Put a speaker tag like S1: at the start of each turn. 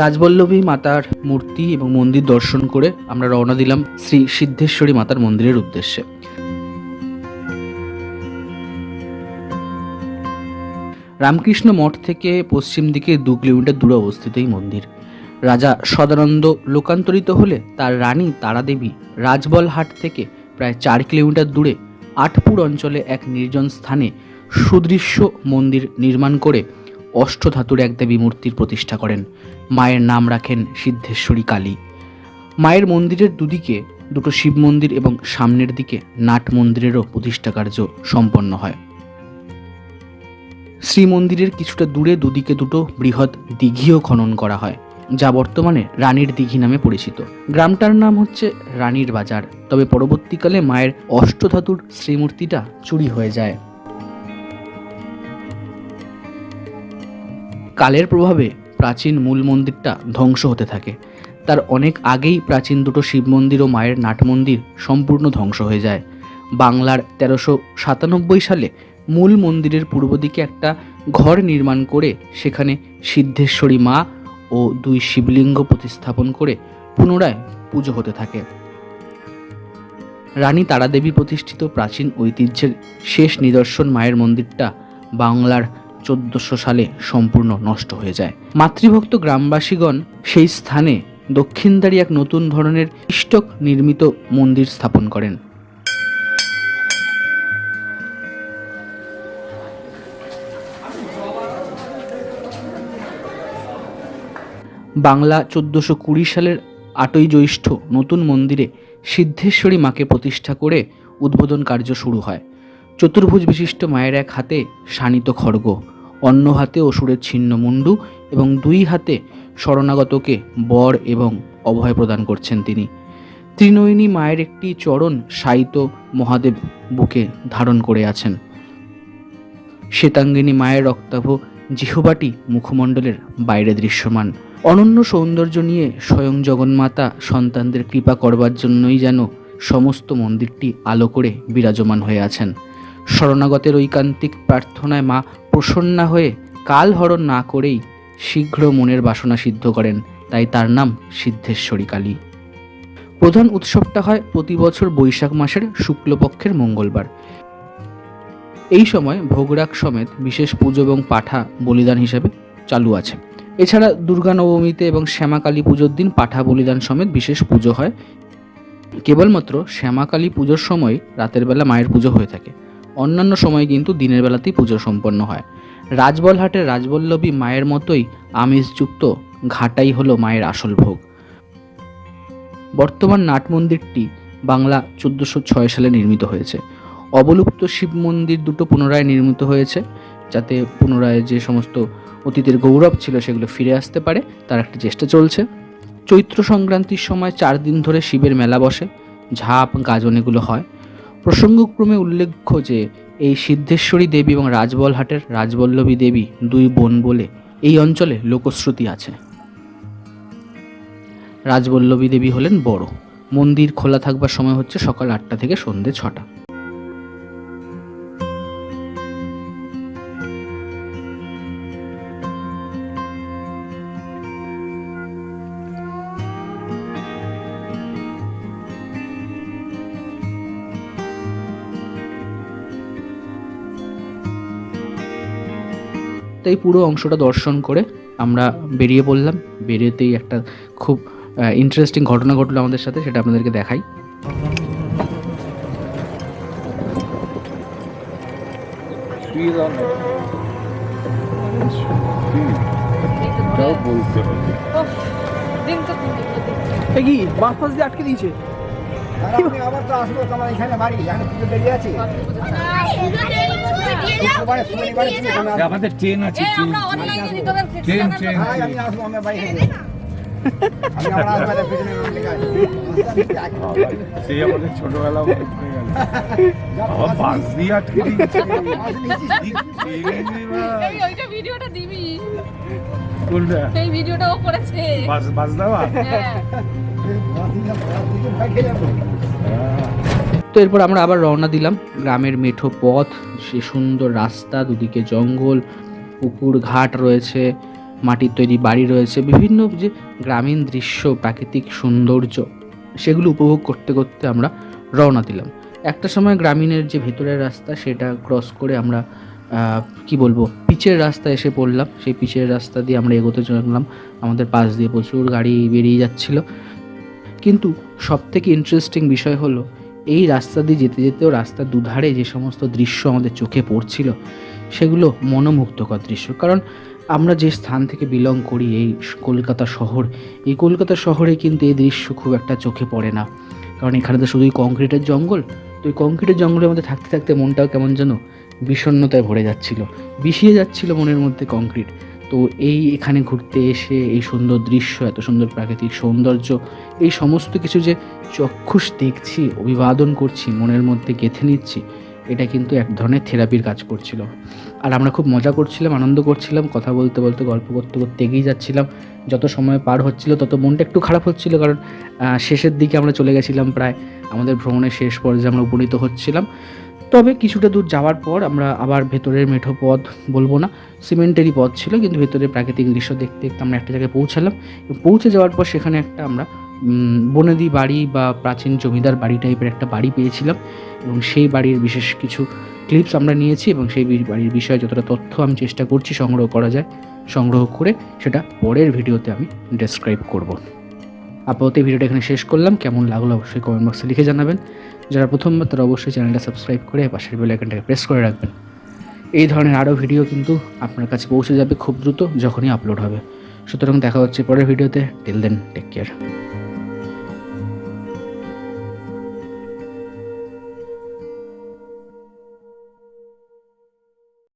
S1: রাজবল্লভী মাতার মূর্তি এবং মন্দির দর্শন করে আমরা রওনা দিলাম শ্রী সিদ্ধেশ্বরী মাতার মন্দিরের উদ্দেশ্যে। রামকৃষ্ণ মঠ থেকে পশ্চিম দিকে 2 কিলোমিটার দূরে অবস্থিত এই মন্দির। রাজা সদানন্দ লোকান্তরিত হলে তার রানী তারাদেবী রাজবলহাট থেকে প্রায় 4 কিলোমিটার দূরে আটপুর অঞ্চলে এক নির্জন স্থানে সুদৃশ্য মন্দির নির্মাণ করে অষ্টধাতুর এক দেবী মূর্তির প্রতিষ্ঠা করেন। মায়ের নাম রাখেন সিদ্ধেশ্বরী কালী। মায়ের মন্দিরের দুদিকে দুটো শিব মন্দির এবং সামনের দিকে নাট মন্দিরেরও প্রতিষ্ঠা কার্য সম্পন্ন হয়। শ্রীমন্দিরের কিছুটা দূরে দুদিকে দুটো বৃহৎ দিঘিও খনন করা হয়, যা বর্তমানে রানীর দিঘি নামে পরিচিত। গ্রামটার নাম হচ্ছে রানীর বাজার। তবে পরবর্তীকালে মায়ের অষ্টধাতুর শ্রীমূর্তিটা চুরি হয়ে যায়। কালের প্রভাবে প্রাচীন মূল মন্দিরটা ধ্বংস হতে থাকে। তার অনেক আগেই প্রাচীন দুটো শিব মন্দির ও মায়ের নাট মন্দির সম্পূর্ণ ধ্বংস হয়ে যায়। বাংলার 1397 সালে মূল মন্দিরের পূর্ব দিকে একটা ঘর নির্মাণ করে সেখানে সিদ্ধেশ্বরী মা ও 2 শিবলিঙ্গ প্রতিস্থাপন করে পুনরায় পুজো হতে থাকে। রানী তারাদেবী প্রতিষ্ঠিত প্রাচীন ঐতিহ্যের শেষ নিদর্শন মায়ের মন্দিরটা বাংলার 1400 সালে সম্পূর্ণ নষ্ট হয়ে যায়। মাতৃভক্ত গ্রামবাসীগণ সেই স্থানে দক্ষিণদ্বারে এক নতুন ধরনের ইষ্টক নির্মিত মন্দির স্থাপন করেন। বাংলা 1420 সালের 8ই জ্যৈষ্ঠ নতুন মন্দিরে সিদ্ধেশ্বরী মাকে প্রতিষ্ঠা করে উদ্বোধন কার্য শুরু হয়। চতুর্ভুজ বিশিষ্ট মায়ের এক হাতে শানিত খড়গ, অন্য হাতে অসুরের ছিন্ন মুন্ডু এবং 2 হাতে শরণাগতকে বর এবং অভয় প্রদান করছেন তিনি। ত্রিনয়নী মায়ের একটি চরণ শায়িত মহাদেব বুকে ধারণ করে আছেন। শ্বেতাঙ্গিনী মায়ের রক্তাভ জিহ্বাটি মুখমণ্ডলের বাইরে দৃশ্যমান। অনন্য সৌন্দর্য নিয়ে স্বয়ং জগন্মাতা সন্তানদের কৃপা করবার জন্যই যেন সমস্ত মন্দিরটি আলো করে বিরাজমান হয়ে আছেন। শরণাগতের ঐকান্তিক প্রার্থনায় মা প্রসন্না হয়ে কাল হরণ না করেই শীঘ্র মনের বাসনা সিদ্ধ করেন, তাই তার নাম সিদ্ধেশ্বরী কালী। প্রধান উৎসবটা হয় প্রতি বছর বৈশাখ মাসের শুক্লপক্ষের মঙ্গলবার। এই সময় ভোগরাগ সমেত বিশেষ পুজো এবং পাঠা বলিদান হিসেবে চালু আছে। এছাড়া দুর্গা নবমীতে এবং শ্যামাকালী পুজোর দিন পাঠা বলিদান সমেত বিশেষ পুজো হয়। কেবলমাত্র শ্যামাকালী পুজোর সময় রাতের বেলা মায়ের পুজো হয়ে থাকে, অন্যান্য সময় কিন্তু দিনের বেলাতেই পুজো সম্পন্ন হয়। রাজবলহাটের রাজবল্লভী মায়ের মতোই আমিষযুক্ত ঘাটাই হলো মায়ের আসল ভোগ। বর্তমান নাট মন্দিরটি বাংলা 1406 সালে নির্মিত হয়েছে। অবলুপ্ত শিব মন্দির দুটো পুনরায় নির্মিত হয়েছে, যাতে পুনরায় যে সমস্ত অতীতের গৌরব ছিল সেগুলো ফিরে আসতে পারে, তার একটা চেষ্টা চলছে। চৈত্র সংক্রান্তির সময় 4 দিন ধরে শিবের মেলা বসে, ঝাপ গাজন এগুলো হয়। প্রসঙ্গক্রমে উল্লেখ্য যে এই সিদ্ধেশ্বরী দেবী এবং রাজবলহাটের রাজবল্লভী দেবী 2 বোন বলে এই অঞ্চলে লোকশ্রুতি আছে। রাজবল্লভী দেবী হলেন বড়। মন্দির খোলা থাকবার সময় হচ্ছে সকাল 8টা থেকে সন্ধ্যে 6টা। তো এই পুরো অংশটা দর্শন করে আমরা বেরিয়ে পড়লাম। বেরিয়েতেই একটা খুব ইন্টারেস্টিং ঘটনা ঘটলো আমাদের সাথে, সেটা আপনাদেরকে দেখাই।
S2: কি বাস ফাস দিয়ে আটকে দিয়েছে?
S3: আবার তো আসবো, তোমার এখানে বাড়ি এখানে পুজো দেরি আছে।
S4: আমাদের ট্রেন আছে, ট্রেন
S3: আমি আসবো, আমার বাড়ি থেকে আমি আমার আসবো পিছনে
S4: সেই আমাদের ছোটবেলা বাস দিয়ে আটকে দিয়েছে।
S5: ওইটা ভিডিওটা দিবি,
S4: কোনটা?
S5: সেই ভিডিওটা ও করেছে।
S4: বাস দেওয়া।
S1: তো এরপর আমরা আবার রওনা দিলাম। গ্রামের মেঠো পথ, সে সুন্দর রাস্তা, দুদিকে জঙ্গল, পুকুর ঘাট রয়েছে, মাটির তৈরি বাড়ি রয়েছে, বিভিন্ন যে গ্রামীণ দৃশ্য, প্রাকৃতিক সৌন্দর্য, সেগুলো উপভোগ করতে করতে আমরা রওনা দিলাম। একটা সময় গ্রামীণের যে ভেতরের রাস্তা সেটা ক্রস করে আমরা কি বলবো পিচের রাস্তায় এসে পড়লাম। সেই পিচের রাস্তা দিয়ে আমরা এগোতে চললাম, আমাদের পাশ দিয়ে প্রচুর গাড়ি বেরিয়ে যাচ্ছিল। কিন্তু সবথেকে ইন্টারেস্টিং বিষয় হলো এই রাস্তা দিয়ে যেতে যেতেও রাস্তার দুধারে যে সমস্ত দৃশ্য আমাদের চোখে পড়ছিল সেগুলো মনোমুগ্ধকর দৃশ্য। কারণ আমরা যে স্থান থেকে বিলং করি, এই কলকাতা শহর, এই কলকাতা শহরে কিন্তু এই দৃশ্য খুব একটা চোখে পড়ে না। কারণ এখানে তো শুধুই কংক্রিটের জঙ্গল। তো এই কংক্রিটের জঙ্গলের মধ্যে থাকতে থাকতে মনটাও কেমন যেন বিষণ্ণতায় ভরে যাচ্ছিল, বিষিয়ে যাচ্ছিল মনের মধ্যে কংক্রিট। তো এখানে ঘুরতে এসে এই সুন্দর দৃশ্য, এত সুন্দর প্রাকৃতিক সৌন্দর্য, এই সমস্ত কিছু যে চক্ষুষ দেখছি, অভিবাদন করছি, মনের মধ্যে গেঁথে নিচ্ছি, এটা কিন্তু এক ধরনের থেরাপির কাজ করছিল। আর আমরা খুব মজা করছিলাম, আনন্দ করছিলাম, কথা বলতে বলতে গল্প করতে করতে এগিয়ে যাচ্ছিলাম। যত সময় পার হচ্ছিল তত মনটা একটু খারাপ হচ্ছিল, কারণ শেষের দিকে আমরা চলে গেছিলাম, প্রায় আমাদের ভ্রমণের শেষ পর্যায়ে আমরা উপনীত হচ্ছিলাম। তবে কিছুটা দূর যাওয়ার পর আমরা আবার ভেতরের মেঠো পথ বলবো না, সিমেন্টেরই পথ ছিল, কিন্তু ভেতরে প্রাকৃতিক দৃশ্য দেখতে দেখতে আমরা একটা জায়গায় পৌঁছালাম। পৌঁছে যাওয়ার পর সেখানে একটা আমরা বনেদি বাড়ি বা প্রাচীন জমিদার বাড়ি টাইপের একটা বাড়ি পেয়েছিলাম, এবং সেই বাড়ির বিশেষ কিছু ক্লিপস আমরা নিয়েছি, এবং সেই বাড়ির বিষয়ে যতটা তথ্য আমি চেষ্টা করছি সংগ্রহ করা যায়, সংগ্রহ করে সেটা পরের ভিডিওতে আমি ডেসক্রাইব করব। আপাতত এই ভিডিওটা এখানে শেষ করলাম। কেমন লাগলো অবশ্যই কমেন্ট বক্সে লিখে জানাবেন। যারা প্রথমবার তারা অবশ্যই চ্যানেলটা সাবস্ক্রাইব করে পাশের বেল আইকনটাকে প্রেস করে রাখবেন। এই ধরনের আরও ভিডিও কিন্তু আপনার কাছে পৌঁছে যাবে খুব দ্রুত যখনই আপলোড হবে। সুতরাং দেখা হচ্ছে পরের ভিডিওতে। Till then, take care.